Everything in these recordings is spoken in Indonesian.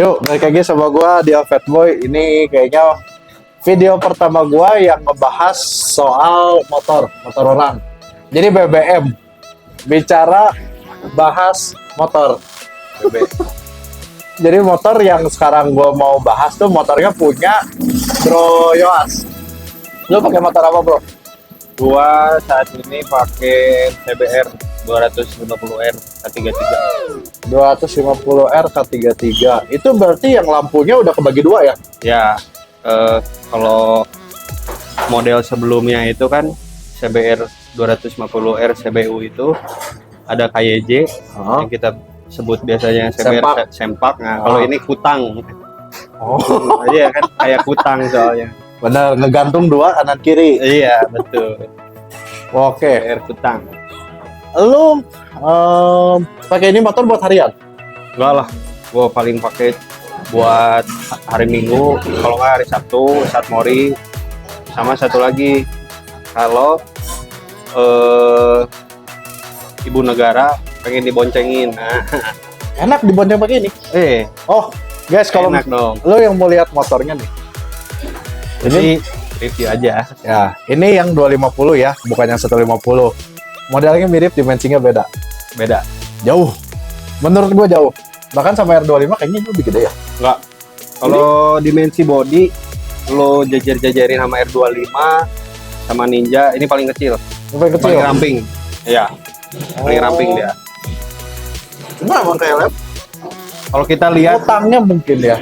Yuk, balik lagi sama gua Dio Fatboy. Ini kayaknya video pertama gua yang ngebahas soal motor orang. Jadi BBM, bicara bahas motor. Jadi motor yang sekarang gua mau bahas tuh motornya punya Bro Yoas. Lu pakai motor apa, Bro? Gua saat ini pakai CBR 250R K33. 250R K33. Itu berarti yang lampunya udah kebagi dua ya? Ya, kalau model sebelumnya itu kan CBR 250R CBU itu ada KYJ yang kita sebut biasanya CBR sempak. Nah, kalau ini kutang. Oh, Iya kan kayak kutang soalnya. benar, ngegantung dua kanan kiri. Iya, betul. Oke. CBR kutang. Lu pakai ini motor buat harian? Enggak lah, gua paling pakai buat hari Minggu, kalau nggak hari Sabtu saat mori, sama satu lagi kalau ibu negara pengen diboncengin. Nah, Enak dibonceng pakai ini. Oh, guys, kalau enak dong. lu yang mau lihat motornya nih. Ini review aja. Ya, ini yang 250 ya, bukan yang 150. Modelnya mirip, dimensinya beda. Beda. Jauh. Menurut gua jauh. Bahkan sama R25 kayaknya itu lebih gede ya. Enggak. Kalau dimensi body lo jajar-jajarin sama R25 sama Ninja, ini paling kecil. Yang paling kecil. Paling ramping. Iya. Paling ramping dia. Cuma emang kayak lab. Kalau kita lihat Utangnya mungkin ya.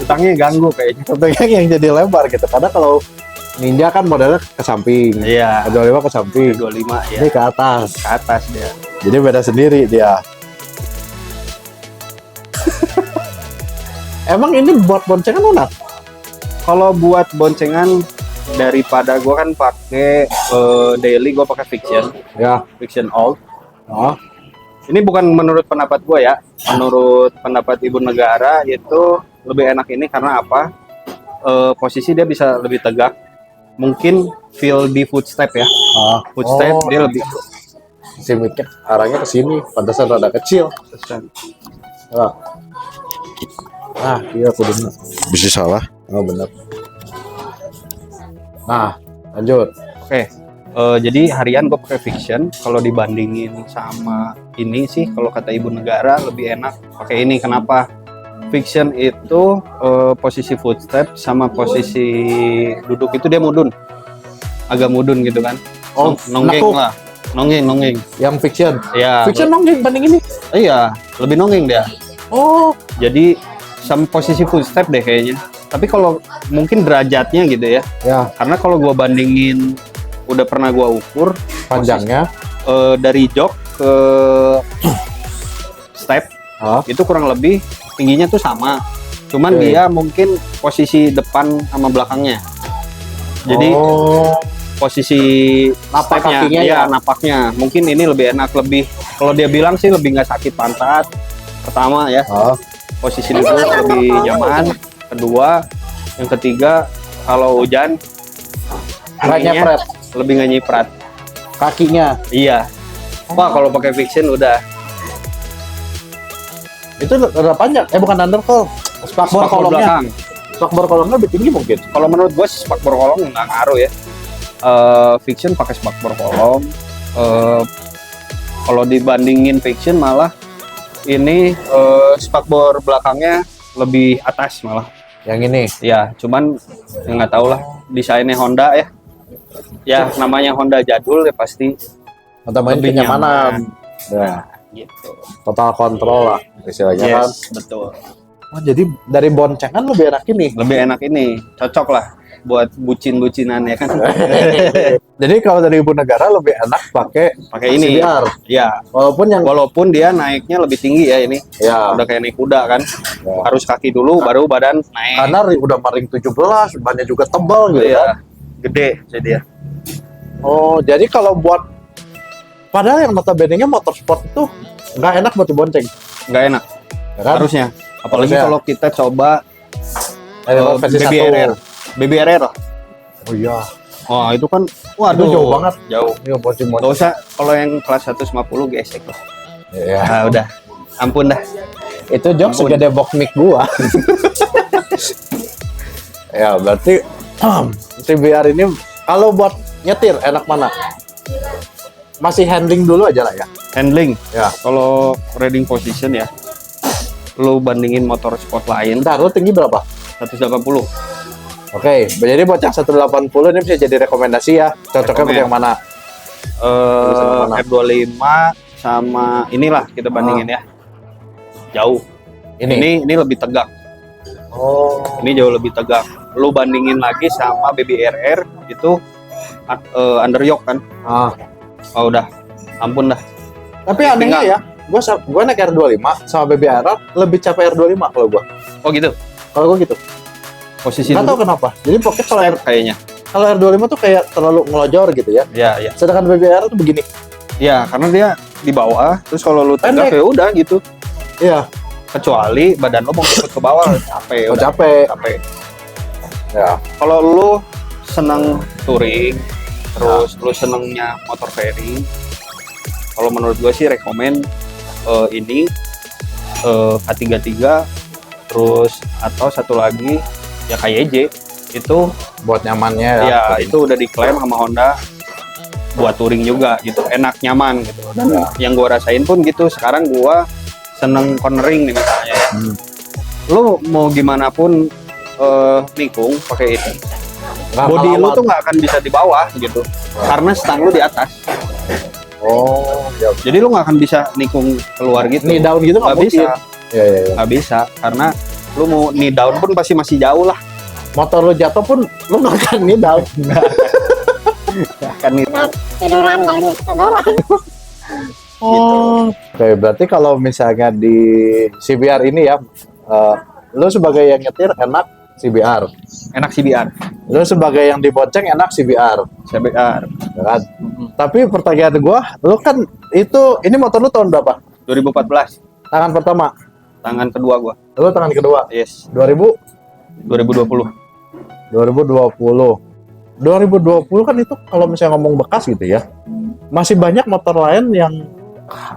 utangnya ganggu kayaknya. Utangnya yang jadi lebar gitu. Karena kalau Ninja kan modelnya ke samping. Iya. R25 ke samping. 25 ya. Ini ke atas. Ke atas dia. Jadi beda sendiri dia. Emang ini buat boncengan Unat? Kalau buat boncengan daripada gua kan pakai daily, gua pakai Fiction Ya. Old. Oh. Ini bukan menurut pendapat gua ya. Menurut pendapat ibu negara itu lebih enak ini karena apa? Posisi dia bisa lebih tegak. Mungkin feel di footstep ya. Footstep dia lebih Si mikir arahnya ke sini, pantasan rada kecil. Nah, iya aku benar. Bisa salah. Oh, benar. Nah, lanjut. Oke. Jadi harian gue pakai Fiction. Kalau dibandingin sama ini sih, kalau kata ibu negara lebih enak pakai ini. Kenapa? Fiction itu posisi footstep sama posisi duduk itu dia mudun, agak mudun gitu kan. Oh, nonggeng nekuk. lah, nonggeng. Yang Fiction. Ya, Fiction nonggeng banding ini. iya, lebih nonggeng dia. Oh, Jadi sama posisi footstep deh kayaknya. Tapi kalau mungkin derajatnya gitu ya. ya, Karena kalau gua bandingin, udah pernah gua ukur panjangnya. dari jok ke step itu kurang lebih tingginya tuh sama. Cuman Oke. dia mungkin posisi depan sama belakangnya. Jadi posisi Napak stepnya, kakinya ya ya? napaknya. Mungkin ini lebih enak, lebih kalau dia bilang sih lebih nggak sakit pantat. Pertama ya, posisi duduk lebih nyaman. Kedua, yang ketiga kalau hujan Nggak anginnya nyepret. lebih nggak nyiprat. Kakinya. Iya. Wah, kalau pakai Fiction udah Itu rada panjang. Bukan undercoil. Spakbor kolongnya. belakang. Spakbor kolongnya lebih tinggi mungkin. Kalau menurut gue spakbor kolong nggak ngaruh ya. Fiction pakai spakbor kolong. Kalau dibandingin Fiction malah ini spakbor belakangnya lebih atas malah. Yang ini. Ya, cuman nggak tahu lah desainnya Honda ya. Ya namanya Honda jadul ya pasti Utamain lebih kenyamanan. Ya, Nah, gitu. total kontrol lah istilahnya kan. Yes, betul. Oh, jadi dari boncengan lebih enak ini. Lebih enak ini, cocok lah buat bucin-bucinan ya kan. Jadi kalau dari ibu negara lebih enak pakai ini. CBR. Ya, walaupun dia naiknya lebih tinggi ya ini. Ya. Udah kayak naik kuda kan. Ya. Harus kaki dulu baru badan naik. Karena udah maring 17, bannya juga tebal gitu Iya, kan. gede jadi ya. Oh, jadi kalau buat padahal yang notabene-nya motor sport itu nggak enak buat dibonceng, Nggak enak ya kan? harusnya. Apalagi Harusnya. kalau kita coba Versi BBRR. 1. BBRR lah. Oh iya. Oh, itu kan waduh Itu jauh banget. Jauh. Iya, bonceng. Nggak usah kalau yang kelas 150 gesek lah. Iya. Nah, udah. Ampun dah. Itu jok Ampun. segede box mic gua. Ya berarti CBR ini kalau buat nyetir enak mana? Masih handling dulu aja lah ya. Handling. Ya. Kalau riding position ya, lu bandingin motor sport lain Bentar, lu tinggi berapa? 180. Oke, jadi buat yang 180 ini bisa jadi rekomendasi ya. Cocoknya Rekomen. pakai yang mana? Sama mana? R25 sama inilah kita bandingin ya. Jauh. Ini lebih tegak. Oh. Ini jauh lebih tegak. Lu bandingin lagi sama BBRR itu underyoke kan. Ah. Oh udah, ampun dah. Tapi anehnya ya, gua naik R25 sama BBR lebih capek R25 kalau gua. Oh gitu. Kalau gua gitu. Posisi Nggak tahu kenapa. Jadi pokoknya kalau kayaknya. kalau R25 tuh kayak terlalu ngelojor gitu ya. Ya, ya. Sedangkan BBR tuh begini. Ya, karena dia di bawah, terus kalau lu tegak Pendek. ya udah gitu. Iya. Kecuali badan lu mau ikut ke bawah, capek. Oh, udah. capek. Capek. Ya. Kalau lu seneng touring, terus lu senengnya motor fairing, kalau menurut gua sih rekomen ini K33, terus atau satu lagi ya KYJ itu Buat nyamannya ya. ya itu udah diklaim sama Honda buat touring juga gitu, enak nyaman gitu. Dan Ya. yang gua rasain pun gitu. Sekarang gua seneng cornering nih misalnya ya. Hmm. Lu mau gimana pun nikung pakai ini, Nggak body lu ngelawan. tuh nggak akan bisa di bawah gitu, karena stang lu di atas. Oh, ya. Jadi lu nggak akan bisa nikung keluar gitu. Knee down gitu nggak Nggak bisa, mungkin. Ya, ya, ya. nggak bisa, karena lu mau knee down pun pasti masih jauh lah. Motor lu jatuh pun lu nggak akan knee down. Kan itu. tiduran lagi tiduran. Oh. Oke, berarti kalau misalnya di CBR ini ya, lu sebagai yang nyetir enak CBR. Enak CBR, Lu sebagai yang dibonceng enak CBR. CBR. Ya kan? Tapi pertanyaan gua, lu kan ini motor lu tahun berapa? 2014, Tangan pertama. tangan kedua gua. Lu tangan kedua. Yes, 2000 2020. 2020 kan itu kalau misalnya ngomong bekas gitu ya, masih banyak motor lain yang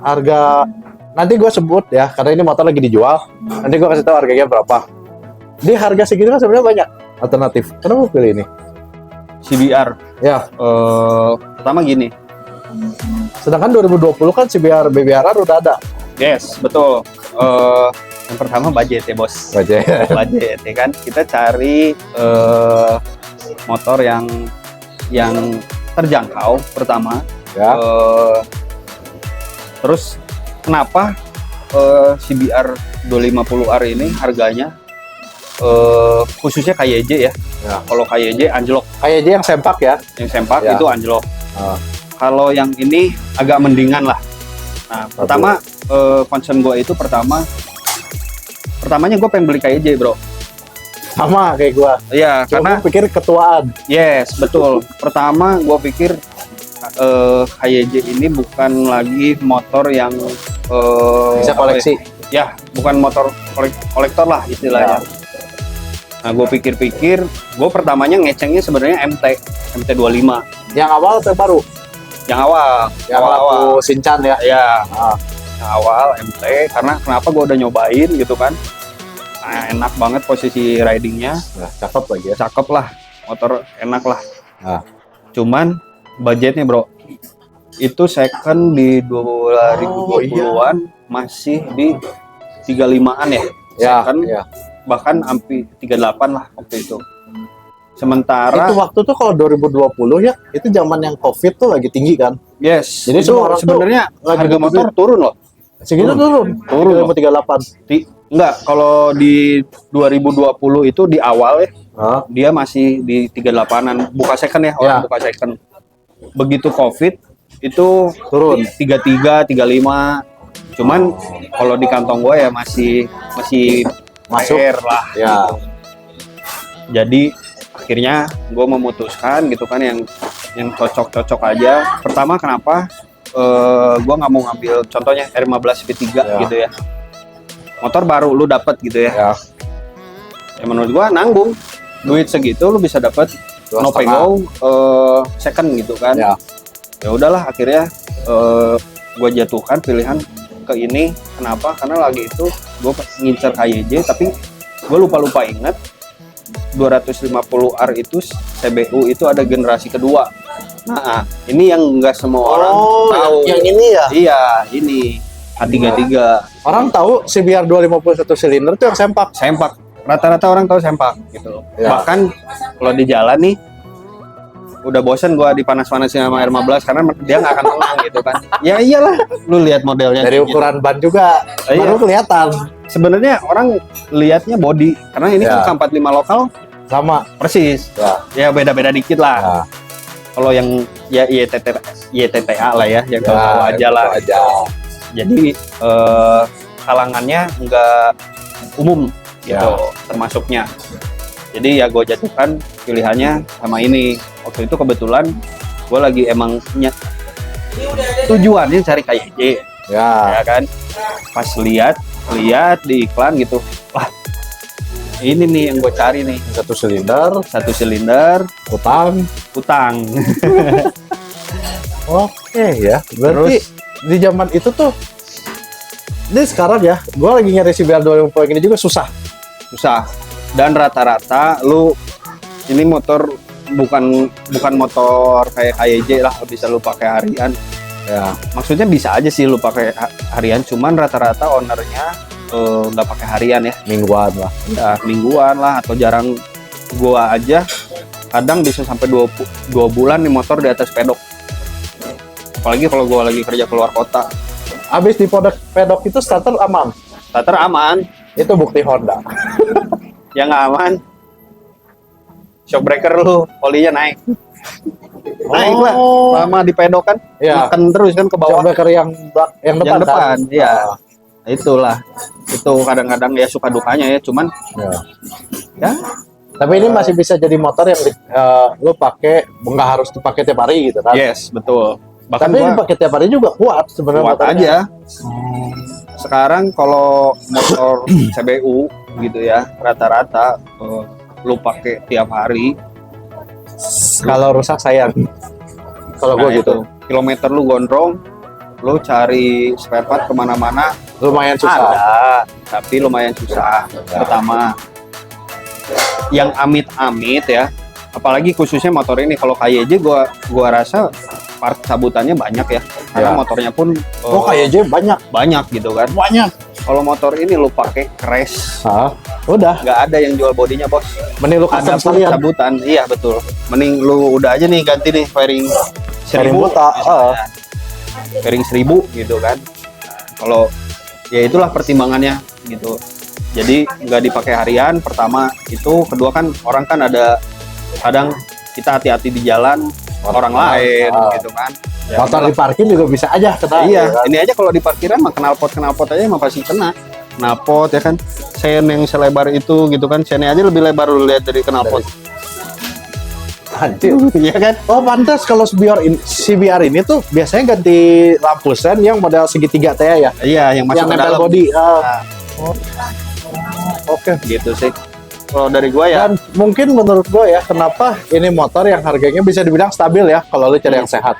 harga, nanti gue sebut ya karena ini motor lagi dijual, nanti gue kasih tahu harganya berapa. Di harga segitu kan sebenarnya banyak alternatif. Kenapa lu pilih ini? CBR. Ya, Pertama gini. sedangkan 2020 kan CBR BBR udah ada. Yes, betul. Yang pertama budget ya bos. Budget. Budget ya kan. Kita cari motor yang terjangkau pertama. Ya. Terus kenapa CBR 250R ini harganya khususnya KYJ ya. Ya. Kalau KYJ anjlok, Kayak aja yang sempak ya. yang sempak Ya. itu anjlok. Ah. Kalau yang ini agak mendingan lah. Nah, pertama concern gue itu pertamanya gue pengen beli KYJ bro. Sama kayak gua. Iya, Karena karena pikir ketuaan. yes betul. Pertama gue pikir KYJ ini bukan lagi motor yang Bisa apa koleksi. ya, bukan motor kolektor lah istilahnya. Ya. Nah, gue pikir-pikir, gue pertamanya ngecengnya sebenarnya MT25 Yang awal atau yang baru? yang awal, Yang laku Shinchan ya. ya, Ah. yang awal MT. Karena kenapa gue udah nyobain gitu kan, nah, enak banget posisi ridingnya, Nah, cakep lagi ya. cakep lah, motor enak lah. Ah. Cuman budgetnya bro, itu second di 2020-an masih di 35-an ya, Ya, second ya. bahkan hampir 38 lah waktu itu. Sementara Itu waktu tuh kalau 2020 ya, itu zaman yang COVID tuh lagi tinggi kan. yes, Jadi itu semua orang tuh sebenarnya lagi harga butuh motor duit. turun loh. Segitu turun. Turun loh. 2038. Enggak, kalau di 2020 itu di awal ya, Hah? dia masih di 38-an, buka second ya, orang Ya. buka second. Begitu COVID itu Turun. 33, 35. Cuman kalau di kantong gue ya masih Masuk. PR lah. Ya. gitu. Jadi akhirnya gue memutuskan gitu kan yang cocok-cocok aja. Pertama kenapa gue nggak mau ngambil contohnya R15 V3 Ya. gitu ya. Motor baru lu dapet gitu ya. Ya. Ya menurut gue nanggung. Duit segitu lu bisa dapet no pay 2,5. go second gitu kan. Ya. Ya udahlah akhirnya gue jatuhkan pilihan ke ini. Kenapa? Karena lagi itu gue ngincer KYJ, tapi gue lupa inget 250R itu CBU itu ada generasi kedua. Nah, ini yang nggak semua orang tahu. Yang ini ya? Iya, ini H33. Orang tahu CBR 251 silinder tuh yang sempak. Sempak. Rata-rata orang tahu sempak gitu. Ya. Bahkan kalau di jalan nih udah bosan gua dipanas-panasin sama R15 karena dia nggak akan tenang gitu kan. Ya iyalah, lu lihat modelnya Dari gitu. ukuran ban juga Iya. baru kelihatan. Sebenarnya orang lihatnya body karena ini Ya. kan K45 lokal Sama. persis. Ya. Ya beda-beda dikit lah. Nah, Kalau yang ya YTTA lah ya, yang tahu-tahu aja lah. itu aja. Jadi kalangannya nggak umum gitu Ya. termasuknya. Jadi ya gue jatuhkan pilihannya sama ini. Waktu itu kebetulan gue lagi emang tujuannya cari KYJ Ya. ya kan. Pas lihat di iklan gitu, wah ini nih yang gue cari nih, Satu silinder, 1 silinder utang. utang. Oke ya. Berarti di zaman itu tuh, ini sekarang ya, gue lagi nyari CBR 250 ini juga susah. Susah. Dan rata-rata lu ini motor bukan motor kayak KYJ lah, bisa lu pakai harian. Ya. Maksudnya bisa aja sih lu pakai harian, cuman rata-rata ownernya nggak pakai harian ya. Mingguan lah. Ya mingguan lah, atau jarang. Gua aja kadang bisa sampai 2 bulan nih motor di atas pedok. Apalagi kalau gua lagi kerja keluar kota. Abis di pedok itu starter aman. Starter aman, Itu bukti Honda. yang nggak aman shock breaker lu, olinya naik. Naik lah, Oh. lama di pedok kan, Ya. makan terus kan ke bawah. Shockbreaker yang depan. Yang depan, kan? iya. Itulah, itu kadang-kadang ya suka dukanya ya, cuman Ya. ya Tapi ini masih bisa jadi motor yang lu pakai, nggak harus dipakai tiap hari gitu kan? yes, betul. Bahkan Tapi gua dipakai tiap hari juga kuat sebenarnya. kuat motornya. aja. Sekarang kalau motor CBU gitu ya, rata-rata lu pakai tiap hari. Kalau rusak sayang. Kalau Nah, gue gitu, itu, kilometer lu gondrong, lu cari spare part kemana-mana lumayan susah. ada, tapi lumayan susah. Pertama, yang amit-amit ya, apalagi khususnya motor ini, kalau KYJ gua rasa part sabutannya banyak ya, karena Ya. motornya pun Oh KYJ banyak. banyak gitu kan. Banyak. Kalau motor ini lu pakai crash, Hah? Udah. nggak ada yang jual bodinya bos. Mending lu Ada custom pun sekalian. sabutan, iya betul. Mending lu udah aja nih ganti nih fairing 1000 buta, misalnya. Fairing 1000 gitu kan. Kalau ya itulah pertimbangannya gitu. Jadi nggak dipakai harian pertama itu, kedua kan orang kan ada kadang kita hati-hati di jalan orang lain gitu kan. Ya, Motor di parkir juga bisa aja kena. iya, ya kan? ini aja kalau di parkiran mah knalpot aja mah pasti kena. Knalpot ya kan, sen yang selebar itu gitu kan, sennya aja lebih lebar lu lihat dari knalpot. Anjir. Iya kan? Oh pantas kalau CBR ini tuh biasanya ganti lampu sen yang model segitiga teh ya. Iya, yang masuk Yang ke nempel dalam. body. Nah, Oke. gitu sih. Kalau dari gua ya, Dan mungkin menurut gue ya, kenapa ini motor yang harganya bisa dibilang stabil ya kalau lu cari yang sehat.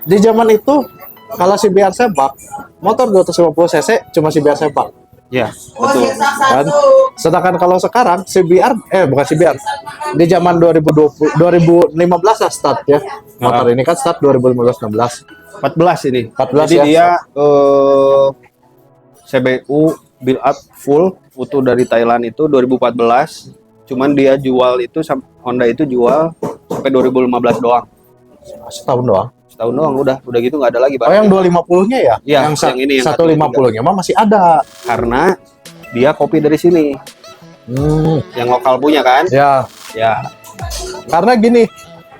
Di zaman itu, kalau CBR sempak, motor 250 cc cuma CBR sempak. ya betul. Kan? Sedangkan kalau sekarang CBR, bukan CBR, di zaman 2015 lah start ya. Motor ini kan start 2015-16. 14 ini. 14 Jadi ya. dia CBU build up full utuh dari Thailand itu 2014. Cuman dia jual itu Honda itu jual sampai 2015 doang. Setahun doang. Setahun doang udah gitu nggak ada lagi Oh barang. yang 250-nya ya? Iya, yang yang ini, yang 150-nya mah masih ada. Karena dia kopi dari sini. Yang lokal punya kan? Ya, Ya. karena gini,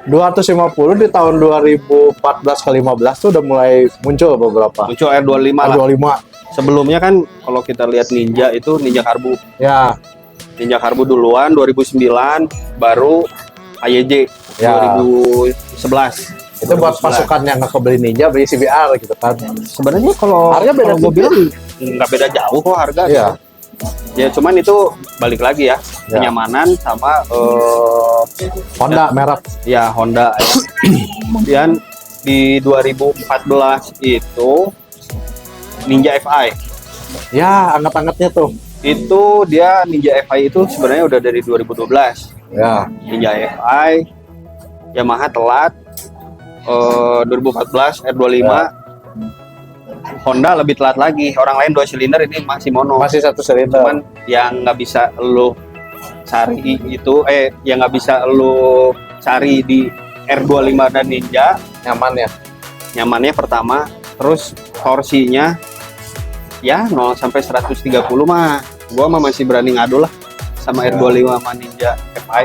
250 di tahun 2014 ke 15 tuh udah mulai muncul beberapa. Muncul R25 lah. 25. Sebelumnya kan kalau kita lihat Ninja itu Ninja Karbu. Ya, Ninja Karbu duluan 2009 baru AYJ Ya. 2011. itu buat 2011. pasukan yang nggak kebeli Ninja beli CBR gitu kan. Sebenarnya kalau Harga beda kalau gue tipis. bilang nggak beda jauh kok harga. Iya. Ya cuman itu balik lagi ya, Ya. kenyamanan sama Honda merek. ya Honda. Kemudian di 2014 itu Ninja FI. Ya, anget-angetnya tuh. Itu dia Ninja FI itu sebenarnya udah dari 2012. Ya. Ninja FI, Yamaha telat. 2014 R25. Ya. Honda lebih telat lagi. Orang lain 2 silinder, ini masih mono. Masih 1 silinder. Cuman yang nggak bisa lo cari itu, yang nggak bisa lo cari di R25 dan Ninja, Nyaman ya. nyamannya pertama, terus torsinya ya 0 sampai 130 mah gua mah masih berani ngadu lah sama R25 sama Ninja FI.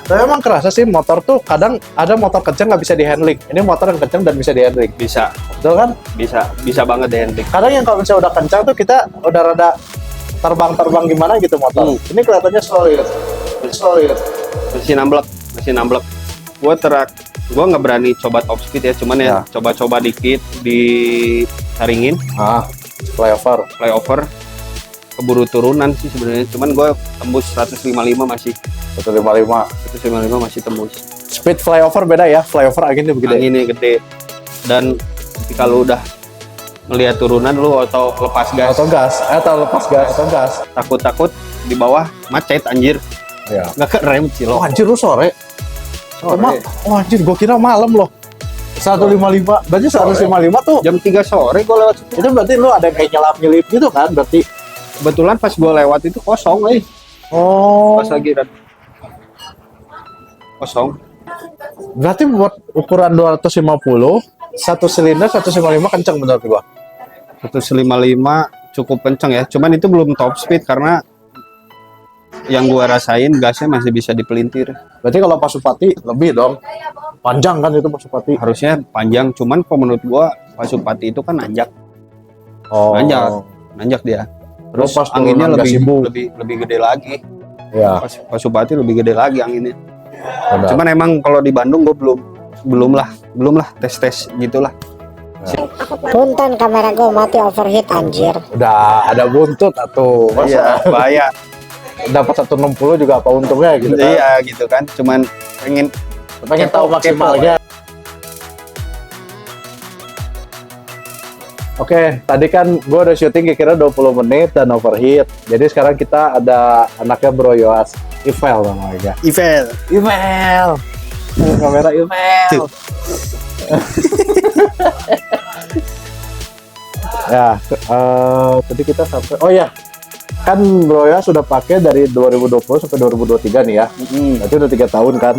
Tapi emang kerasa sih motor tuh kadang ada motor kenceng nggak bisa di handling. Ini motor yang kenceng dan bisa di handling. Bisa Betul kan? bisa banget deh handling. Kadang yang kalau misalnya udah kencang tuh kita udah rada terbang gimana gitu motor. Ini kelihatannya slow ya. Masih namblek. Gua nggak berani coba top speed ya, cuman ya coba-coba dikit di taringin flyover keburu turunan sih sebenarnya, cuman gue tembus 155 masih 155 masih tembus. speed flyover beda ya, flyover anginnya begede. Anginnya gede, dan ketika lu udah melihat turunan lu atau lepas gas atau lepas gas takut di bawah macet anjir, ya. nggak kerem cilo. Oh anjir lu sore. Oh anjir gua kira malam loh. 155 berarti 155 tuh Jam 3 sore gue lewat situ. itu berarti lu ada kayak nyelip gitu kan berarti. Kebetulan pas gue lewat itu kosong Oh pas lagi kosong. berarti buat ukuran 250 satu silinder 155 kenceng menurut gua. 155 cukup kenceng ya, cuman itu belum top speed karena yang gua rasain gasnya masih bisa dipelintir. Berarti kalau Pasupati lebih dong. Panjang kan itu Pasupati. Harusnya panjang, cuman kalau menurut gua Pasupati itu kan nanjak. Oh. Nanjak dia. Terus pas anginnya turunan lebih gede lagi. Ya. Pasupati lebih gede lagi anginnya. Benar. Cuman emang kalau di Bandung gua belum lah tes gitulah. Punten kamera gue mati overheat anjir. Udah ada buntut atau Iya, bahaya. dapat 160 juga apa untungnya gitu kan. Iya gitu kan, cuman pengen Tahu maksimalnya. Oke, tadi kan gue udah syuting kira-kira 20 menit dan overheat. Jadi sekarang kita ada anaknya Bro Yoas, Ivel namanya. Ivel. Kamera Ivel. Ya, tadi kita sampai. Oh ya, kan Bro Yoas sudah pakai dari 2020 sampai 2023 nih ya. Berarti udah 3 tahun kan.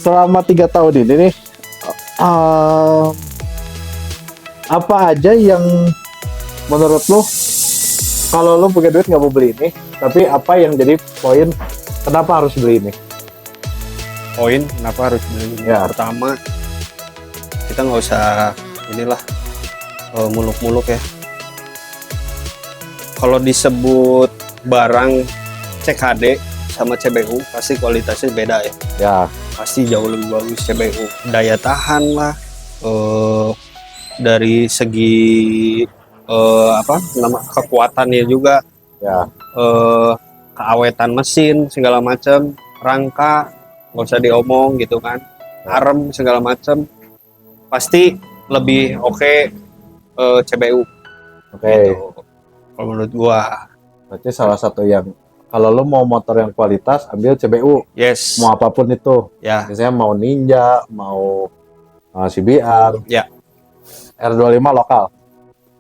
Selama 3 tahun ini nih, apa aja yang menurut lo kalau lo punya duit nggak mau beli ini, tapi apa yang jadi poin kenapa harus beli ini? Poin kenapa harus beli ini? Ya. Pertama, kita nggak usah muluk-muluk ya. Kalau disebut barang CKD sama CBU pasti kualitasnya beda ya. Ya. Pasti jauh lebih bagus CBU. Daya tahan lah, dari segi kekuatannya juga, Ya. keawetan mesin segala macam, rangka nggak usah diomong gitu kan, arem segala macam pasti lebih oke CBU. Oke. Gitu. Kalau menurut gua, Berarti salah satu yang kalau lo mau motor yang kualitas ambil CBU. yes, Mau apapun itu. ya, Misalnya mau Ninja, mau CBR, ya, R25 lokal.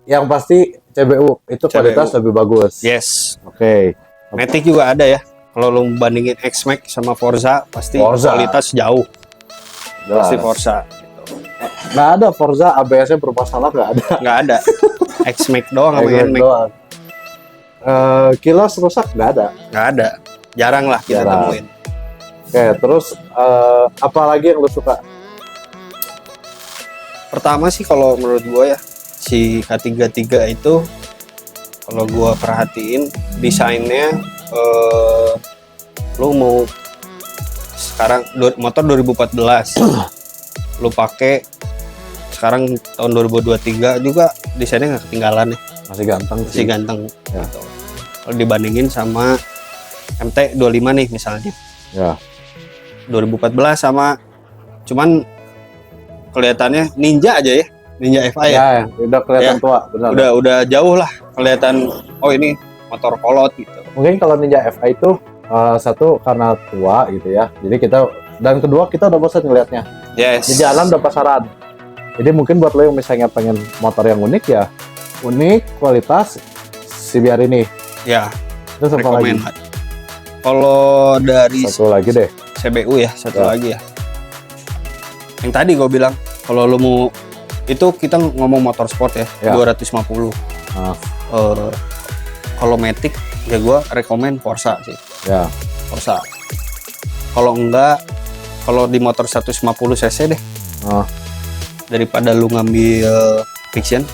Yang pasti CBU itu kualitas CBU. lebih bagus. yes. Oke. Matic juga ada ya. Kalau lo bandingin X-Max sama Forza, pasti Forza. kualitas jauh. Jelas. Pasti Forza. Nggak ada Forza ABS-nya bermasalah, nggak ada. Nggak ada. X-Max doang sama Kayak N-Max. doang. Kilos rusak nggak ada. Nggak ada. Jarang lah kita Jarang. temuin. Oke, terus apa lagi yang lo suka? Pertama sih kalau menurut gua ya, si K33 itu kalau gua perhatiin desainnya, lo mau sekarang motor 2014 lo pakai sekarang tahun 2023 juga desainnya nggak ketinggalan ya, Masih ganteng masih sih. ganteng Ya. gitu. Kalau dibandingin sama MT25 nih misalnya, Ya. 2014 sama, cuman kelihatannya Ninja aja ya, Ninja FI ya. Ya, udah kelihatan Ya. tua, benar. Udah jauh lah kelihatan. Oh ini motor kolot gitu. Mungkin kalau Ninja FI itu satu karena tua gitu ya. Jadi dan kedua kita udah bosan ngelihatnya. Yes. Di jalan udah pasaran. Jadi mungkin buat lo yang misalnya pengen motor yang unik ya, unik, kualitas, CBR ini. Ya. Terus apa lagi? Rekomen. Kalau dari Satu lagi deh. CBU ya, satu Ya. lagi ya. Yang tadi gue bilang, kalau lu mau itu kita ngomong motor sport ya, Ya. 250. Nah, Kalau Matic ya gue rekomen Corsa sih, ya. Corsa. Kalau enggak, kalau di motor 150 cc deh, Nah, daripada lu ngambil Fiction.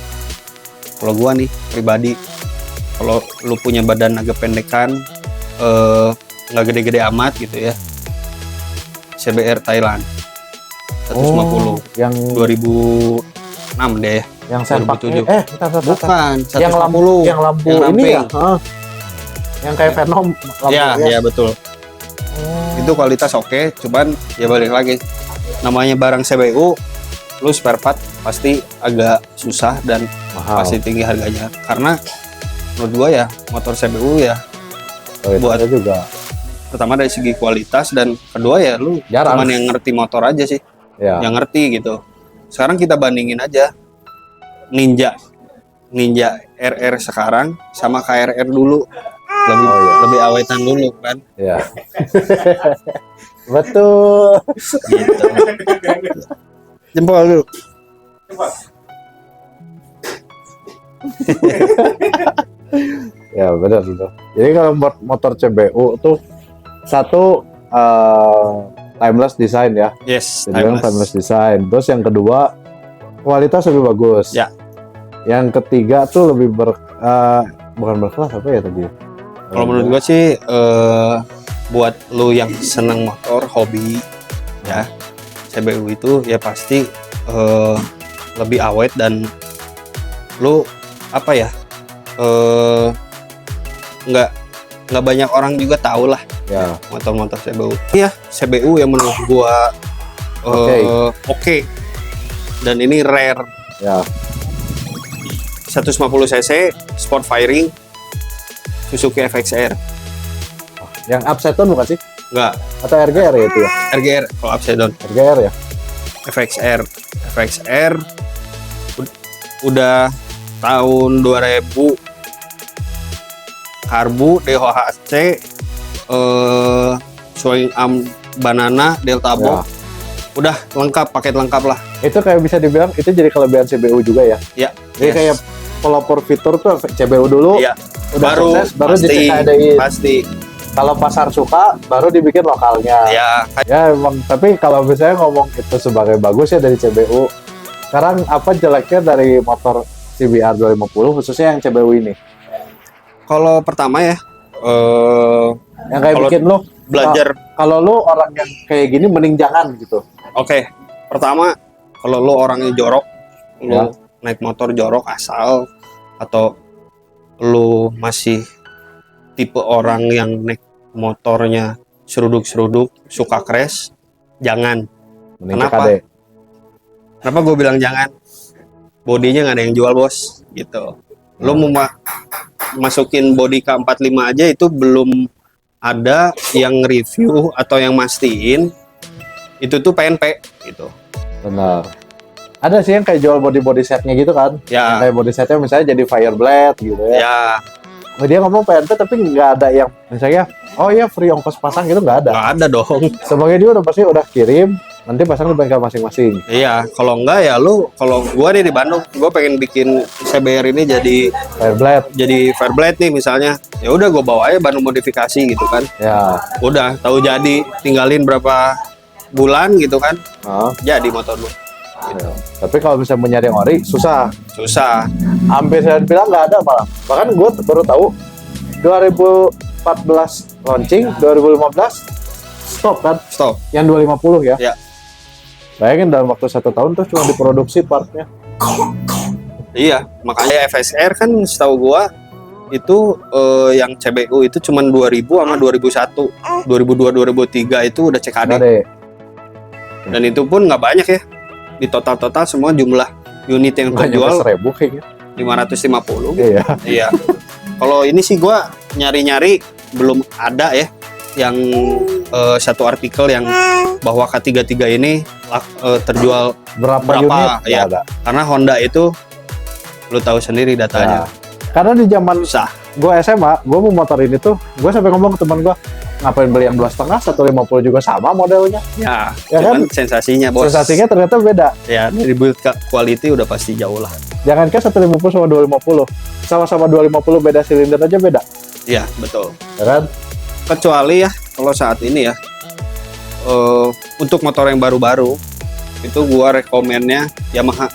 Kalau gua nih pribadi, kalau lu punya badan agak pendekan, nggak gede-gede amat gitu ya, CBR Thailand 150 yang 2006 deh ya. yang sempak 2007. bentar. Bukan Yang 150 yang lampu yang ini ya. ramping. Yang kayak Venom Ya, lampunya. ya betul. Itu kualitas oke, cuman ya balik lagi. Namanya barang CBU, lu spare part pasti agak susah dan Mahal. pasti tinggi harganya. Karena menurut gua ya motor CBU ya buat- buat juga. pertama dari segi kualitas dan kedua ya lu Jarang. cuman yang ngerti motor aja sih, Ya. yang ngerti gitu. Sekarang kita bandingin aja Ninja RR sekarang sama KRR dulu. Lebih awetan dulu kan. Ya. Betul. Gitu. Jempol dulu. Ya benar betul. Jadi kalau buat motor CBU tuh satu timeless design ya. Yes, Jadi kan timeless design. Terus yang kedua kualitas lebih bagus. Ya. Yang ketiga tuh lebih bukan berkelas apa ya tadi? Kalau menurut gua sih buat lu yang seneng motor hobi ya, CBU itu ya pasti lebih awet dan lu apa ya, nggak banyak orang juga tahu lah ya. motor-motor CBU. Iya, CBU yang menurut gua oke. Dan ini rare. Ya. 150 cc sport firing Suzuki FXR. Yang upside-down bukan sih? Enggak, Atau RGR ya itu ya? RGR kalau upside down. RGR ya? FXR udah tahun 2000, karbu DHC, swing arm banana Delta Ya. box, udah lengkap, paket lengkap lah. Itu kayak bisa dibilang itu jadi kelebihan CBU juga ya. Ya, Jadi kayak pelopor fitur tuh CBU dulu, Iya. udah sukses, baru pasti, di-CKD-in. pasti. Kalau pasar suka, baru dibikin lokalnya. Ya, Ya emang, tapi kalau misalnya ngomong itu sebagai bagus ya dari CBU, sekarang apa jeleknya dari motor CBR 250 khususnya yang CBU ini? kalau pertama ya, Yang kayak Kalau bikin lo belajar. kalau lo orang yang kayak gini mending jangan gitu. Oke, pertama kalau lo orangnya jorok, Ya. lo naik motor jorok asal, atau lo masih tipe orang yang naik motornya seruduk-seruduk, suka crash, jangan. Mending Kenapa? CKD. Kenapa gue bilang jangan? Bodinya nggak ada yang jual bos, gitu. Lo mau masukin body K45 aja itu belum ada yang review atau yang mastiin itu tuh PNP gitu. Benar. Ada sih yang kayak jual body setnya gitu kan? Yang Ya, kayak body setnya misalnya jadi Fireblade gitu ya. ya Dia ngomong PNP tapi nggak ada yang misalnya, oh iya free ongkos pasang gitu nggak ada. nggak ada dong. Sebagai dia udah pasti udah kirim, nanti pasang di bengkel masing-masing. Iya, kalau enggak ya lu, kalau gua nih di Bandung, gua pengen bikin CBR ini jadi Fairblade nih misalnya. Ya udah gua bawa aja Bandung modifikasi gitu kan. Ya. Udah tahu jadi, tinggalin berapa bulan gitu kan. Nah, Jadi motor lu. ya. Tapi kalau misalnya mau nyari yang ori susah. Susah. Hampir saya bilang nggak ada malah. Bahkan gue baru tahu 2014 launching, 2015 stop kan? Stop. Yang 250 ya. Ya. Bayangin dalam waktu 1 tahun tuh cuma diproduksi partnya. Iya, makanya FSR kan setahu gua itu yang CBU itu cuman 2000 sama 2001. 2002 2003 itu udah CKD. Ada deh. Dan itu pun nggak banyak ya. Di total-total semua jumlah unit yang Nggak nyampe terjual 1000 kayaknya. 550. Iya. Iya. Kalau ini sih gua nyari-nyari belum ada ya yang satu artikel yang bahwa K33 ini terjual Berapa Berapa, unit? Nggak ya. ada. karena Honda itu lu tahu sendiri datanya. Nah, karena di zaman Susah. gue SMA, gue mau motor ini tuh, gue sampai ngomong ke teman gue, ngapain beli yang 2,5, 150 juga sama modelnya. Ya, Ya cuman sensasinya bos. Sensasinya ternyata beda. Ya, dari build quality udah pasti jauh lah. Jangan ke 150 sama 250. Sama-sama 250 beda silinder aja beda. Iya, betul. Ya kan? Kecuali ya kalau saat ini ya untuk motor yang baru-baru itu gua rekomennya Yamaha.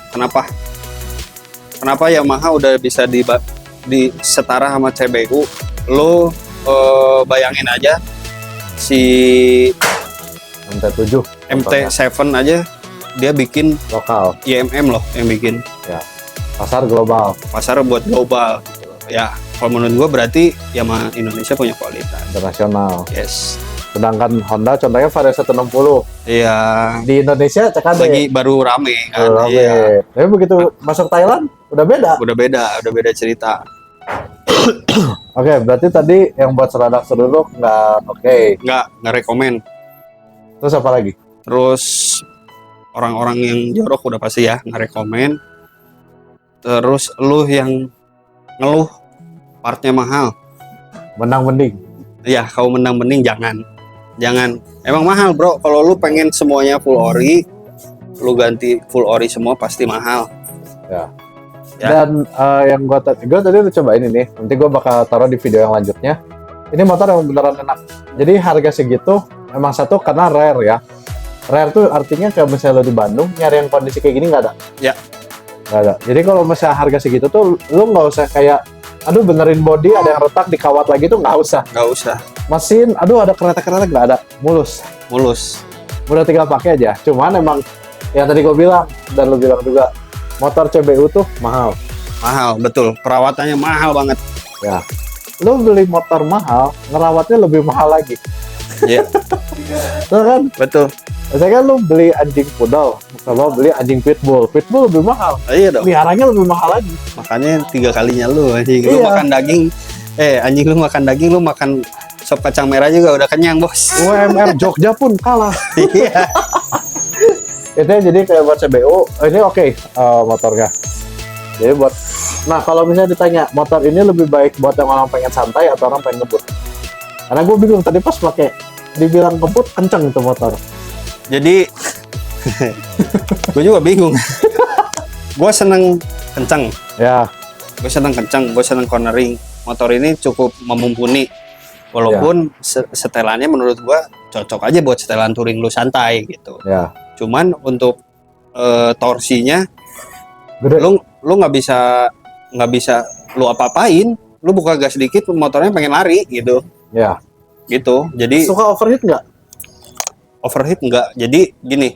Kenapa Yamaha udah bisa di setara sama CBU? Lo bayangin aja si MT7 MT7 aja dia bikin lokal, IMM loh yang bikin pasar global, pasar buat global gitu. Ya kalau menurut gua berarti Yamaha Indonesia punya kualitas. internasional. Yes. Sedangkan Honda contohnya Vario 160 Iya. di Indonesia cek ada Lagi baru rame kan. rame. Iya. Tapi begitu masuk Thailand udah beda. Udah beda cerita. Oke, berarti tadi yang buat seradak seruduk nggak oke. Nggak rekomen. Terus apa lagi? Terus orang-orang yang jorok udah pasti ya nggak rekomen. Terus lu yang ngeluh partnya mahal, Menang mending. ya kau menang mending jangan. Emang mahal bro. Kalau lu pengen semuanya full ori, lu ganti full ori semua pasti mahal. Ya. Dan yang gue tadi udah cobain ini. Nanti gue bakal taruh di video yang lanjutnya. Ini motor yang beneran enak. Jadi harga segitu emang satu karena rare ya. Rare tuh artinya kalau misalnya lo di Bandung nyari yang kondisi kayak gini nggak ada. Ya. Nggak ada. Jadi kalau misalnya harga segitu tuh lo nggak usah kayak aduh benerin body ada yang retak dikawat lagi tuh nggak usah. Nggak usah. Mesin aduh ada kereta nggak ada. Mulus. Udah tinggal pakai aja. Cuman emang yang tadi gue bilang dan lo bilang juga motor CBU tuh mahal. Betul. Perawatannya mahal banget. Ya. Lo beli motor mahal, ngerawatnya lebih mahal lagi. Iya. Tuh kan? Betul. Misalkan lo beli anjing poodle, sama beli anjing pitbull. Pitbull lebih mahal. Iya dong. Peliharanya lebih mahal lagi. Makanya 3 kalinya lu anjing. Lu Iya. makan daging. Anjing lu makan daging, lu makan sop kacang merah juga udah kenyang, Bos. UMR Jogja pun kalah. Iya. Itu jadi kayak buat CBU, ini oke motornya. Jadi buat, nah kalau misalnya ditanya motor ini lebih baik buat yang orang pengen santai atau orang pengen ngebut? Karena gue bingung tadi pas pakai, dibilang ngebut kenceng itu motor. Jadi gue juga bingung. Gue seneng kencang. Ya, Gue seneng cornering. Motor ini cukup memumpuni. Walaupun setelannya menurut gue cocok aja buat setelan touring lu santai gitu. ya. Cuman untuk torsinya Gede. lu nggak bisa lu apa-apain. Lu buka gas dikit motornya pengen lari gitu. Ya. Gitu. Jadi Suka overheat nggak? overheat enggak. Jadi gini,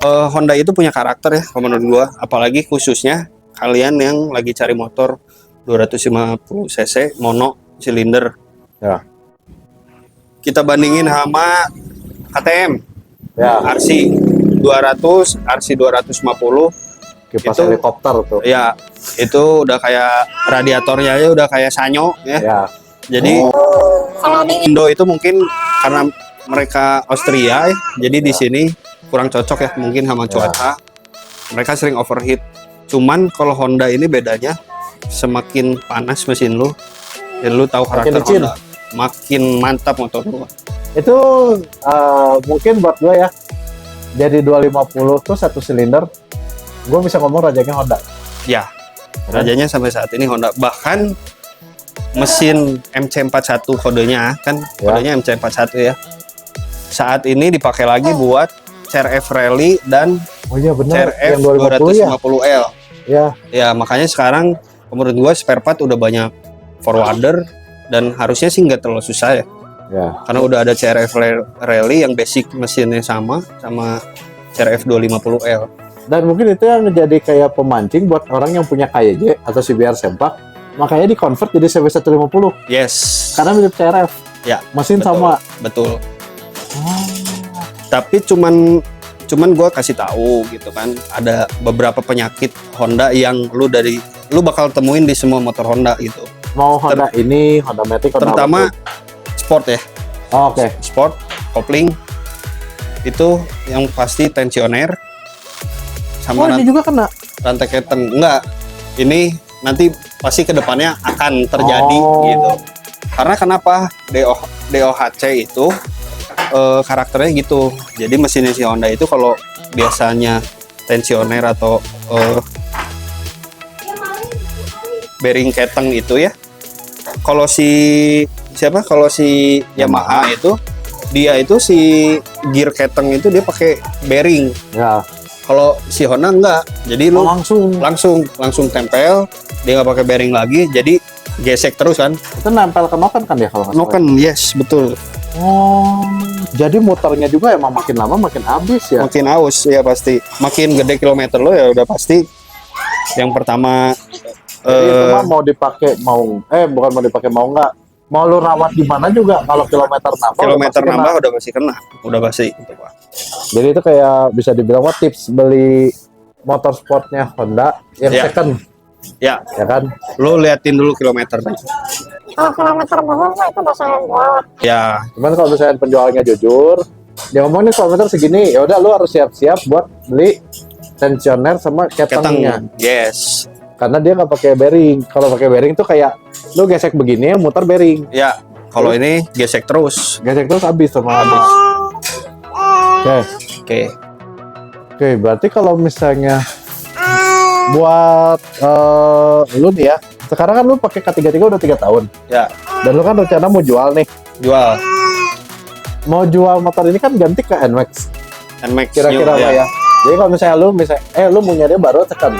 Honda itu punya karakter ya kalau menurut gua, apalagi khususnya kalian yang lagi cari motor 250 cc mono silinder. Ya. Kita bandingin sama KTM, Ya. RC 200, RC 250. Kipas Itu- helikopter tuh. Ya, itu udah kayak radiatornya aja udah kayak sanyo ya. Ya. Jadi Indo itu mungkin karena mereka Austria ya, jadi di sini kurang cocok ya mungkin sama cuaca. Mereka sering overheat. Cuman kalau Honda ini bedanya semakin panas mesin lu dan lu tahu karakter licin. Honda, makin mantap motor lu. Itu mungkin buat gue ya. Jadi 250 tuh satu silinder. Gue bisa ngomong rajanya Honda. Ya, rajanya sampai saat ini Honda. Bahkan mesin MC41 kodenya kan, kodenya MC41 ya. Saat ini dipakai lagi buat CRF Rally dan Oh iya benar. CRF Yang 250 ya. 250L. Ya. Ya, makanya sekarang menurut gua spare part udah banyak forwarder dan harusnya sih nggak terlalu susah ya. Ya. Karena udah ada CRF Rally yang basic mesinnya sama CRF 250L. Dan mungkin itu yang menjadi kayak pemancing buat orang yang punya KYJ atau CBR sempak. Makanya di convert jadi CB150 Yes. karena mirip CRF. Ya, Mesin betul. sama. Betul. Tapi cuman cuman gue kasih tahu gitu kan, ada beberapa penyakit Honda yang lu bakal temuin di semua motor Honda gitu. Mau Honda ini, Honda Matic, Honda Terutama apa sport ya, tuh? Oh, oke. sport, kopling itu yang pasti tensioner sama Oh, ini juga kena. rantai keteng. Enggak, ini nanti pasti kedepannya akan terjadi Oh. gitu. Karena kenapa DOHC itu karakternya gitu. Jadi mesinnya si Honda itu kalau biasanya tensioner atau bearing keteng itu ya, kalau si Yamaha itu dia itu si gear keteng itu dia pakai bearing. Ya. Kalau si Honda enggak, jadi lu langsung tempel, dia nggak pakai bearing lagi, jadi gesek terus kan. Itu nempel ke noken kan ya kalau nggak salah? Noken, yes betul. Oh, jadi motornya juga emang makin lama makin habis ya? Makin aus ya pasti, makin gede kilometer lo ya udah pasti. Yang pertama Jadi itu mah mau dipakai bukan mau dipakai mau nggak, mau lu rawat di mana juga kalau kilometer nambah. kilometer udah pasti nambah udah pasti kena, udah pasti. Gitu, Pak. Jadi itu kayak bisa dibilang tips beli motor sportnya Honda yang Ya. second, Ya, ya kan? lo liatin dulu kilometernya. Kalau kilometer bohong mah itu dosa yang gua. Ya, Cuman kalau misalnya penjualnya jujur, dia ngomong nih kilometer segini, ya udah lu harus siap-siap buat beli tensioner sama ketengnya. keteng, yes. Karena dia nggak pakai bearing. Kalau pakai bearing tuh kayak lu gesek begini muter bearing. Ya, kalau ini gesek terus. Gesek terus habis sama habis. Oke. Oke, Berarti kalau misalnya buat lu nih ya, sekarang kan lu pakai K33 udah 3 tahun. ya Dan lu kan rencana mau jual nih. jual Mau jual motor ini kan ganti ke NMAX. NMAX Kira-kira lah ya. Jadi kalau misalnya lu mau nyari baru second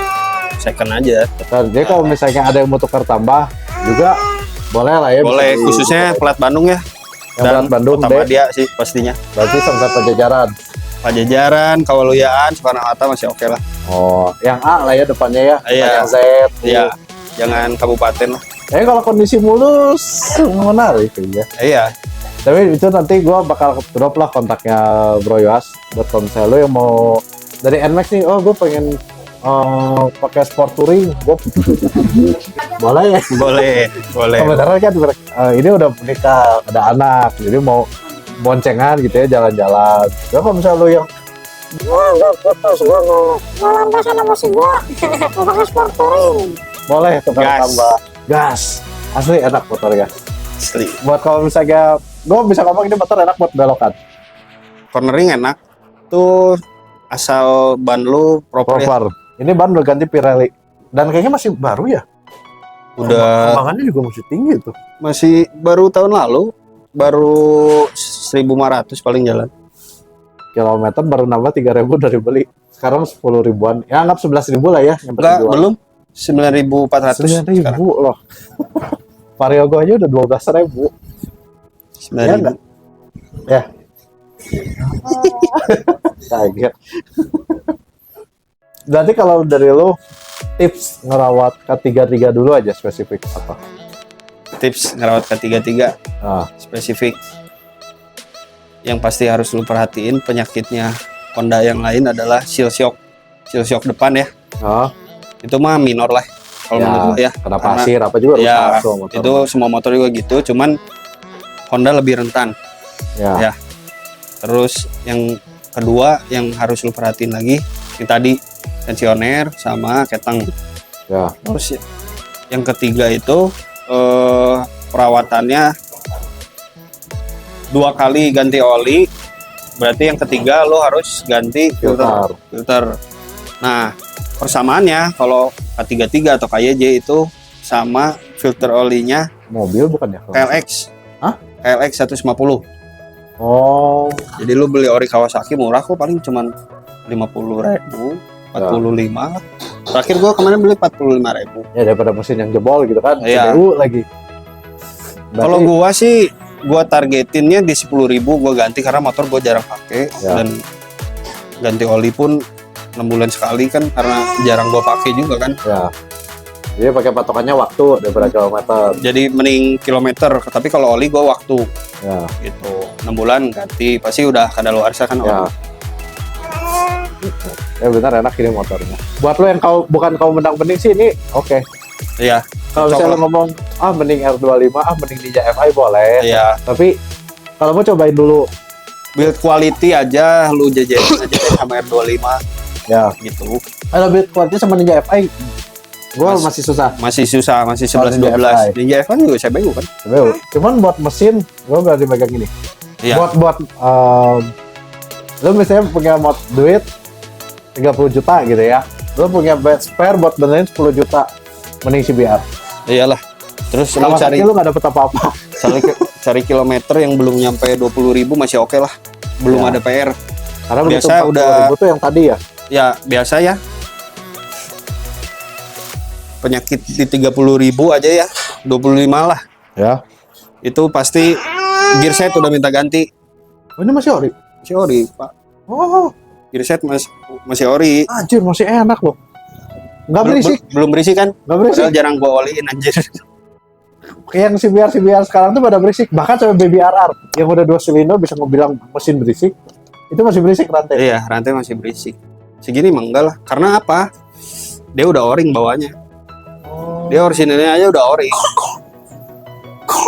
aja. Jadi kalau misalnya ada yang mau tukar tambah juga boleh lah ya. Boleh, bisa khususnya plat Bandung ya. yang plat Bandung Utama deh. dia sih pastinya. Berarti sampai Pajajaran. Pajajaran, Kawaluyaan, Soekarno-Hatta masih oke lah. Oh, yang A lah ya depannya ya. Bukan Iya. Yang Z. Iya, jangan kabupaten lah. Kalau kondisi mulus menarik ya. Iya, Tapi itu nanti gua bakal drop lah kontaknya Bro Yoas buat kalau misalnya lo yang mau dari NMAX nih. Oh, gue pengen pakai sport touring. Boleh ya. boleh. Kebetulan kan ini udah menikah, ada anak, jadi mau boncengan gitu ya jalan-jalan. Ya kalau misalnya lo yang Gua mau landasan sama si gua. Mau pakai sport touring. boleh tukar Gas. tambah gas, asli enak motor ya. Asli. Buat kalau misalnya gue bisa ngomong ini motor enak buat belokan. Cornering enak. Tuh asal ban lu proper ya. Proper. Ini ban udah ganti Pirelli dan kayaknya masih baru ya. Udah Kembangannya juga masih tinggi tuh. masih baru tahun lalu, baru 1.500 paling jalan. Kilometer baru nambah 3.000 dari beli. Sekarang 10 ribuan. Ya anggap 11.000 lah ya. Yang Enggak, penting jual. belum. 9.400 9.000 sekarang. loh. Vario gue aja udah 12.000. Ya 9.000. enggak? Ya. Kaget. Berarti kalau dari lo tips ngerawat K33 dulu aja spesifik apa? Tips ngerawat K33 Ah, spesifik. Yang pasti harus lu perhatiin penyakitnya Honda yang lain adalah seal shock. Seal shock depan ya. ah, Itu mah minor lah kalau Ya, menurut gua ya. kena Karena- pasir apa juga Ya, rusak tuh motor. itu semua motor juga gitu, cuman Honda lebih rentan. Ya. ya. Terus yang kedua yang harus lu perhatiin lagi, yang tadi tensioner sama keteng. Ya. Terus yang ketiga itu perawatannya 2 kali ganti oli. Berarti yang ketiga lo harus ganti filter. Nah, persamaannya kalau K33 atau KYJ itu sama filter olinya Mobil bukan ya? KLX. Hah? KLX 150. Oh, Jadi lu beli ori Kawasaki murah kok, paling cuman 50.000, 45. Terakhir gua kemarin beli 45.000. ya daripada mesin yang jebol gitu kan. Iya. CDU lagi. Kalau gua sih gua targetinnya di 10.000 gua ganti karena motor gua jarang pakai Ya. dan ganti oli pun 6 bulan sekali kan karena jarang gua pakai juga kan. Ya. Jadi pakai patokannya waktu daripada kilometer. Jadi mending kilometer, tapi kalau oli gua waktu Ya. gitu. 6 bulan ganti pasti udah kadaluarsa kan oli. Ya. Ya benar enak ini motornya. Buat lo yang bukan kau mendang-mending sih ini oke. Iya. Kalau Cocok misalnya lah. lo ngomong mending R25, mending Ninja FI boleh. Iya. Tapi kalau mau cobain dulu Build quality aja lu jajan aja deh sama R25 ya. gitu. Kalau build quality sama Ninja FI gue masih susah. Masih susah, masih Kalau 11 Ninja 12. Ninja FI juga CBU kan? Cuman buat mesin gue berarti megang ini. Iya. Buat lo misalnya punya duit 30 juta gitu ya, lo punya spare buat benerin 10 juta, mending CBR. Iyalah. Terus lu Sama cari lo nggak dapet apa-apa. cari kilometer yang belum nyampe 20.000 masih oke lah. Belum Ya. ada PR. Karena begitu Biasa 40.000 udah- tuh yang tadi ya. Ya, biasa ya. Penyakit di 30.000 aja ya. 25 lah. Ya. Itu pasti gear set udah minta ganti. Oh, ini masih ori. Masih ori, Pak. Oh, Gear set masih ori. anjir masih enak loh. Nggak berisik, Belum berisik kan? nggak berisik. Padahal jarang gua oliin anjir. Yang CBR sekarang tuh pada berisik. Bahkan sampai Baby RR yang udah 2 silinder bisa ngebilang mesin berisik. Itu masih berisik rantai. Iya, rantai masih berisik. Segini mah enggak lah. Karena apa? Dia udah o-ring bawahnya. Dia orisinilnya aja udah o-ring.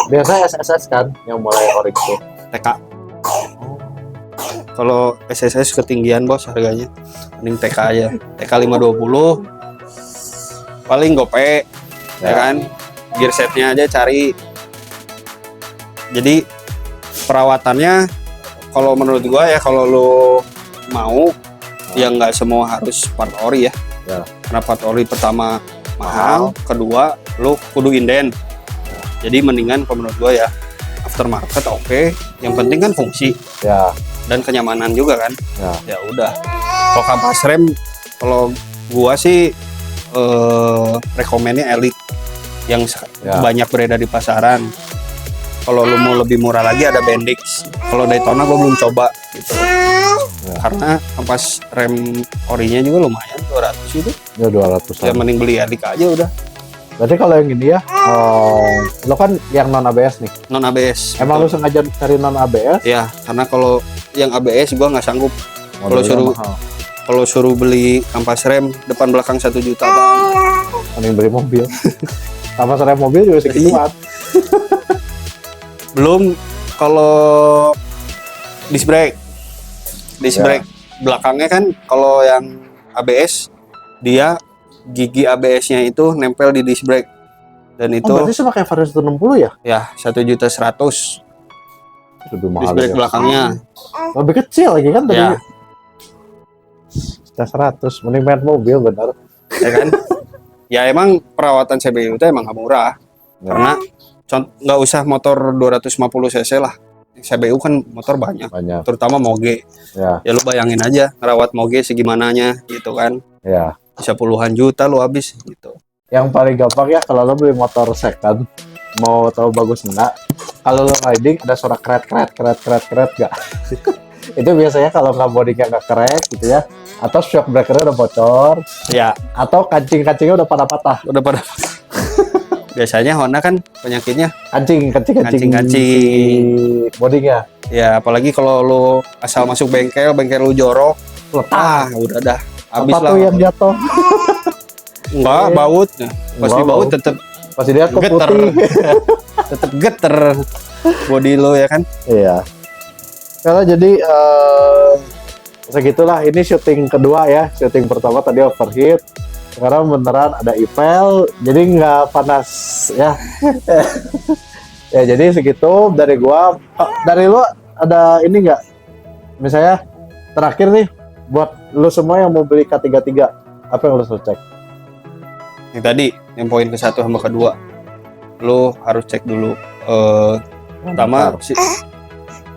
Biasanya SSS kan yang mulai ori itu. TK. Kalau SSS ketinggian bos harganya. Mending TK aja. TK 520. Paling gope. Ya kan? Gear setnya aja cari. Jadi perawatannya kalau menurut gua ya kalau lo mau ya nggak semua harus part ori ya. Ya. Karena part ori pertama mahal, kedua lo kudu inden. Jadi mendingan kalau menurut gua ya aftermarket oke. Yang penting kan fungsi Ya, dan kenyamanan juga kan. ya. Ya udah. Kalau kampas rem kalau gua sih rekomennya Elite yang Ya. banyak beredar di pasaran. Kalau lu mau lebih murah lagi ada Bendix. Kalau Daytona gua belum coba gitu. Karena kampas rem orinya juga lumayan 200 itu. Ya 200 Ya mending beli Elite aja udah. Berarti kalau yang ini ya, lo kan yang non ABS nih. Non ABS. Emang lu sengaja cari non ABS? Ya, karena kalau yang ABS gua nggak sanggup. Modalnya suruh- mahal. Kalau suruh beli kampas rem depan belakang 1 juta Bang. Mending beli mobil. Sama rem mobil juga segituan. Belum kalau disc brake. Disc Ya. brake belakangnya kan kalau yang ABS dia gigi ABS-nya itu nempel di disc brake. Dan itu Oh, berarti sama kayak Vario 160 ya? ya 1.100.000 Lebih disc mahal brake ya. belakangnya. Lebih kecil lagi kan tadi. Ya, Kita 100, mending main mobil benar. ya kan? Ya emang perawatan CBU itu emang gak murah. Ya. Karena nggak usah motor 250 cc lah. CBU kan motor banyak, Banyak. terutama moge. Ya, Ya lu bayangin aja ngerawat moge segimananya gitu kan. ya. Bisa puluhan juta lu habis gitu. Yang paling gampang ya kalau lo beli motor second, mau tahu bagus enggak? Kalau lo riding ada suara kret gak? Itu biasanya kalau nggak bodinya nggak keret gitu ya, atau shock breakernya udah bocor, Ya, atau kancing-kancingnya udah pada patah. udah pada biasanya Honda kan penyakitnya Kancing Kancing-kancing. si bodinya ya apalagi kalau lu asal masuk bengkel lu jorok, letak. udah dah habis Apa lah. tuh yang jatuh? Enggak, baut. Nah, pas Enggak, dibaut baut. tetep Pasti dia tuh geter. putih. tetep geter body lu ya kan. Iya. Kalau jadi segitulah ini syuting kedua ya. Syuting pertama tadi overheat. Sekarang beneran ada IPL, jadi nggak panas ya. Ya jadi segitu dari gua. Dari lu ada ini nggak? Misalnya terakhir nih buat lu semua yang mau beli K33, apa yang lu harus cek? Yang tadi yang poin ke-1 sama kedua lu harus cek dulu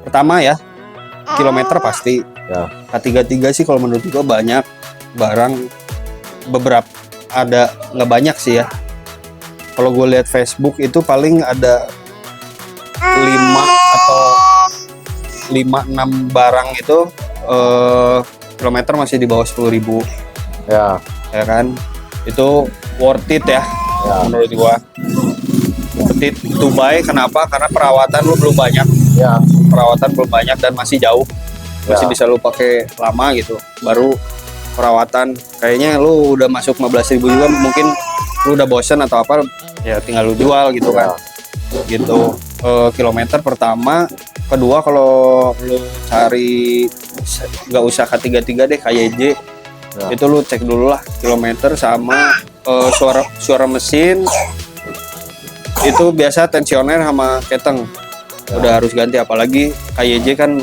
pertama ya kilometer pasti Ya. K33 sih kalau menurut gua banyak barang beberapa ada nggak banyak sih ya. Kalau gue lihat Facebook itu paling ada 5 atau 5-6 barang itu kilometer masih di bawah 10.000 Ya, ya kan. Itu worth it ya, ya, menurut gua. Worth it to buy. Kenapa? Karena perawatan lu belum banyak. ya, Perawatan belum banyak dan masih jauh. Masih Ya. bisa lu pakai lama gitu. Baru perawatan. Kayaknya lu udah masuk 15.000 juga, mungkin lu udah bosen atau apa, ya tinggal lu jual gitu kan. Gitu. Kilometer pertama, kedua kalau lu cari nggak usah K33 deh, KYJ. Itu lu cek dulu lah kilometer sama suara mesin. Itu biasa tensioner sama keteng udah harus ganti, apalagi KYJ kan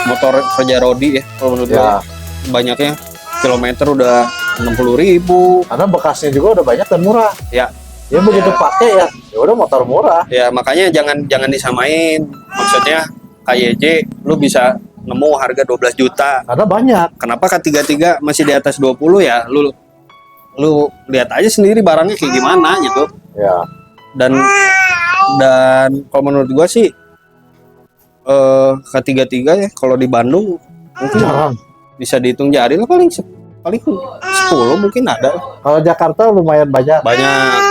motor kerja rodi ya kalau menurut gue. Banyaknya kilometer udah 60.000 karena bekasnya juga udah banyak dan murah ya. Ya begitu pakai ya udah motor murah Ya makanya jangan disamain, maksudnya KYJ lu bisa nemu harga 12 juta karena banyak. Kenapa K33 masih di atas 20 ya, lu lihat aja sendiri barangnya kayak gimana gitu. Ya. Dan kalau menurut gua sih K33 ya kalau di Bandung mungkin Jarang. bisa dihitung jari lah, paling 10 mungkin ada. Kalau Jakarta lumayan banyak.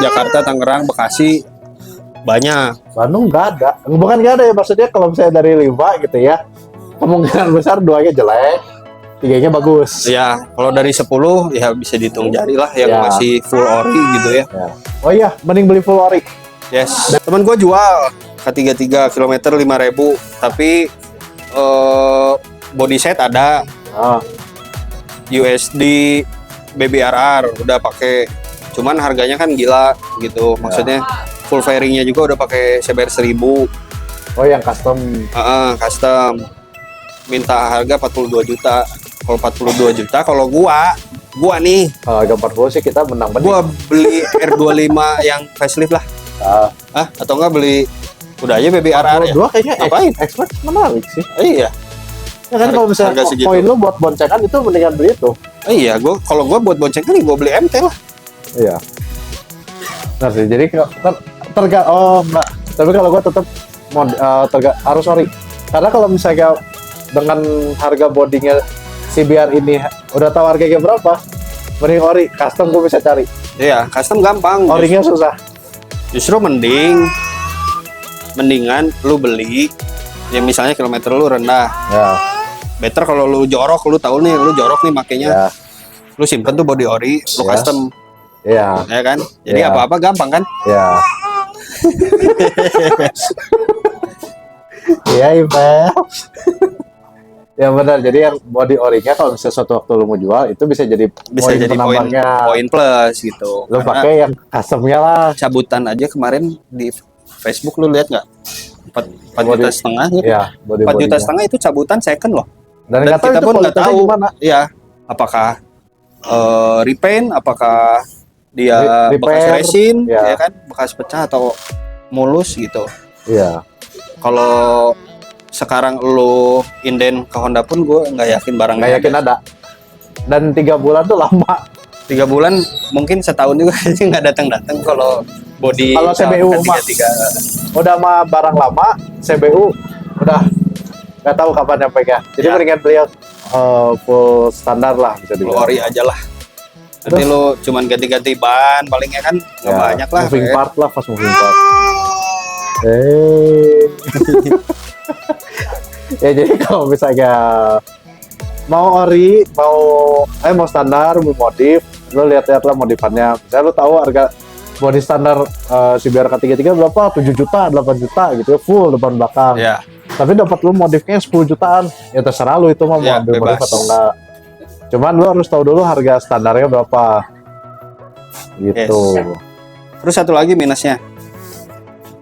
Jakarta, Tangerang, Bekasi banyak. Bandung nggak ada. Bukan nggak ada ya, maksudnya kalau misalnya dari 5 gitu ya, kemungkinan besar 2-nya jelek, 3-nya bagus. Ya, kalau dari 10 ya bisa dihitung jari lah yang masih full ori gitu ya. Oh iya, mending beli full ori. Yes. Temen gue jual K33 kilometer 5.000, tapi body set ada. USD BBRR udah pakai, cuman harganya kan gila gitu. Maksudnya full fairingnya juga udah pakai CBR 1000. Oh yang custom. Custom. Minta harga 42 juta. Kalau 42 juta, kalau gua nih, Kalau harga 40 sih kita menang. Gua beli R25 yang facelift lah. Atau enggak beli udah aja BBRR ya. Dua kayaknya Ngapain? expert menarik sih. Iya. Ya kan kalau misalnya poin lu buat boncengan itu mendingan beli itu. Iya, kalau gua buat boncengan gue beli MT lah. Iya. Nah sih, jadi enggak. Tapi kalau gua tetap harus ori. Karena kalau misalnya dengan harga bodinya CBR ini udah tahu harganya berapa, mending ori. Custom gue bisa cari. Iya, custom gampang. Orinya susah. Justru mendingan lu beli ya, misalnya kilometer lu rendah. Ya. Better kalau lu jorok, lu tahu nih lu jorok nih makanya. Ya. Lu simpen tuh body ori, lu custom. Iya. Ya kan? Jadi Ya. apa-apa gampang kan? Ya. Iya, Ipel. Ya benar. Jadi yang body orinya kalau misalnya suatu waktu lu mau jual itu bisa jadi poin plus gitu. Lu pakai yang customnya lah. Cabutan aja kemarin di Facebook lu lihat nggak? 4 juta setengah gitu. Iya, 4 juta setengah itu cabutan second loh. Dan kita pun nggak tahu gimana. Iya, apakah repaint, apakah dia bekas resin, ya kan, bekas pecah atau mulus gitu. Iya. Kalau sekarang lu inden ke Honda pun gue nggak yakin barangnya. Nggak yakin ada. Dan 3 bulan tuh lama. 3 bulan mungkin setahun juga sih nggak datang kalau body. Kalau CBU mah udah mah barang lama, CBU udah nggak tahu kapan nyampainya. Jadi mendingan beli full standar lah, bisa dibilang. Ori aja lah. Nanti lu cuman ganti-ganti ban palingnya kan nggak banyak lah. Moving part lah, pas moving part. Ya jadi kalau misalnya mau ori, mau standar, mau modif, lo lihat-lihat lah modifannya. Misalnya lo tahu harga body standar CBR K33 berapa? 7 juta, 8 juta gitu ya, full depan belakang. Ya. Tapi dapat lo modifnya 10 jutaan, ya terserah lo itu mau ambil modif atau enggak. Cuman lo harus tahu dulu harga standarnya berapa. Gitu. Yes. Terus satu lagi minusnya.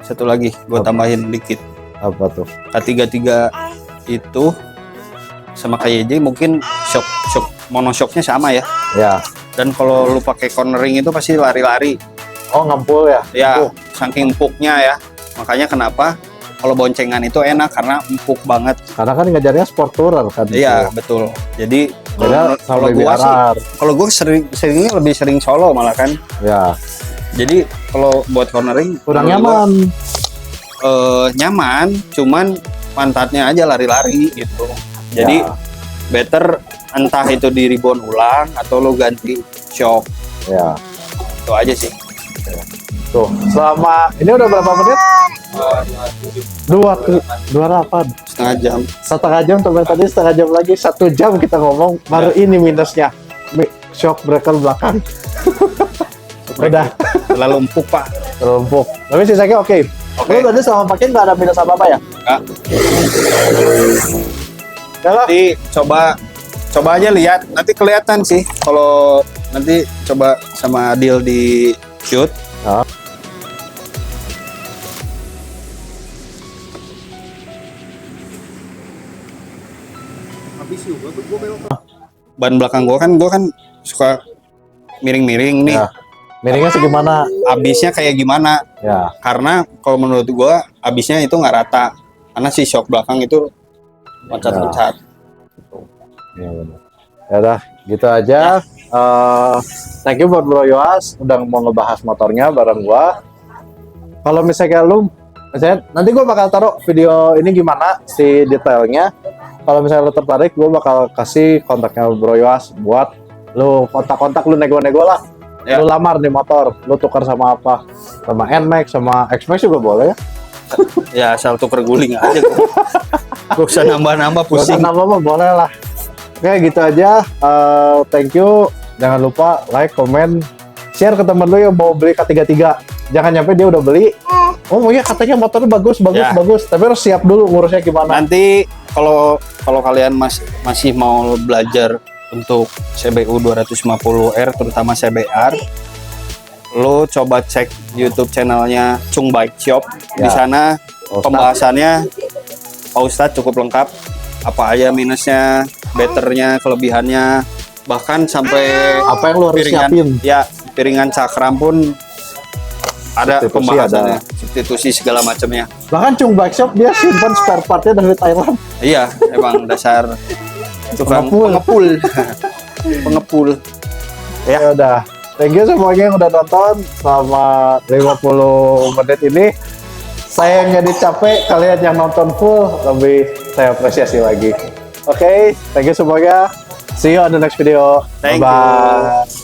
Satu lagi, gue tambahin dikit. Apa tuh? K33 itu sama KYJ mungkin shock monoshocknya sama ya. Ya. Dan kalau lu pakai cornering itu pasti lari-lari. Oh, ngampul ya? Ya, saking empuknya ya. Makanya kenapa kalau boncengan itu enak karena empuk banget. Karena kan ngajarnya sport tourer kan. Iya, betul. Jadi kalau gua seringnya lebih sering solo malah kan. Ya. Jadi kalau buat cornering kurang nyaman. Nyaman, cuman pantatnya aja lari-lari gitu. Jadi better entah itu di ribbon ulang atau lo ganti shock. Ya. Itu aja sih. Tuh, selama ini udah berapa menit? 28 setengah jam. setengah jam, teman tadi setengah jam lagi 1 jam kita ngomong, baru ini minusnya shock breaker belakang. Udah Terlalu empuk pak. terlumpuk, tapi sisanya oke. Lu tadi selama pakai nggak ada minus apa-apa ya? Enggak. Ya lah. Nanti coba aja lihat, nanti kelihatan sih kalau nanti coba sama Adil di shoot. Ya. Ban belakang gua kan suka miring-miring nih. Ya. Miringnya segimana? Abisnya kayak gimana? Ya. Karena kalau menurut gua abisnya itu nggak rata. Karena si shock belakang itu loncat-loncat. Ya benar. Ya udah, gitu aja. Thank you buat Bro Yoas udah mau ngebahas motornya bareng gua. Kalau misalnya nanti gua bakal taruh video ini gimana si detailnya. Kalau misalnya lu tertarik, gua bakal kasih kontaknya Bro Yoas buat lu kontak-kontak, lu nego-nego lah. Ya. Lu lamar nih motor, lu tukar sama apa? Sama NMAX, sama XMAX juga boleh ya. Ya asal tuker guling aja gua. Gak usah nambah-nambah pusing. Buat apa boleh lah. Oke, gitu aja. Thank you. Jangan lupa like, comment, share ke temen lu yang mau beli K33. Jangan nyampe dia udah beli. Oh iya, katanya motornya bagus. Ya. Tapi harus siap dulu ngurusnya gimana. Nanti kalau kalian masih mau belajar untuk CBU 250R terutama CBR, lo coba cek YouTube channelnya Chung Bike Shop. Di Ya. sana Ustadz. pembahasannya Pak Ustadz cukup lengkap. Apa aja minusnya, betternya, kelebihannya, bahkan sampai Apa yang lu harus siapin? Ya, piringan cakram pun ada Substitusi pembahasannya, ada. substitusi segala macamnya. Bahkan Chung Bike Shop dia simpan spare partnya dari Thailand. Iya, emang dasar tukang Pengepul. pengepul. Ya udah. Thank you semuanya yang udah nonton selama 50 menit ini. Saya yang jadi capek, kalian yang nonton full lebih saya apresiasi lagi. Oke, thank you semuanya. See you on the next video. Thank you. Bye.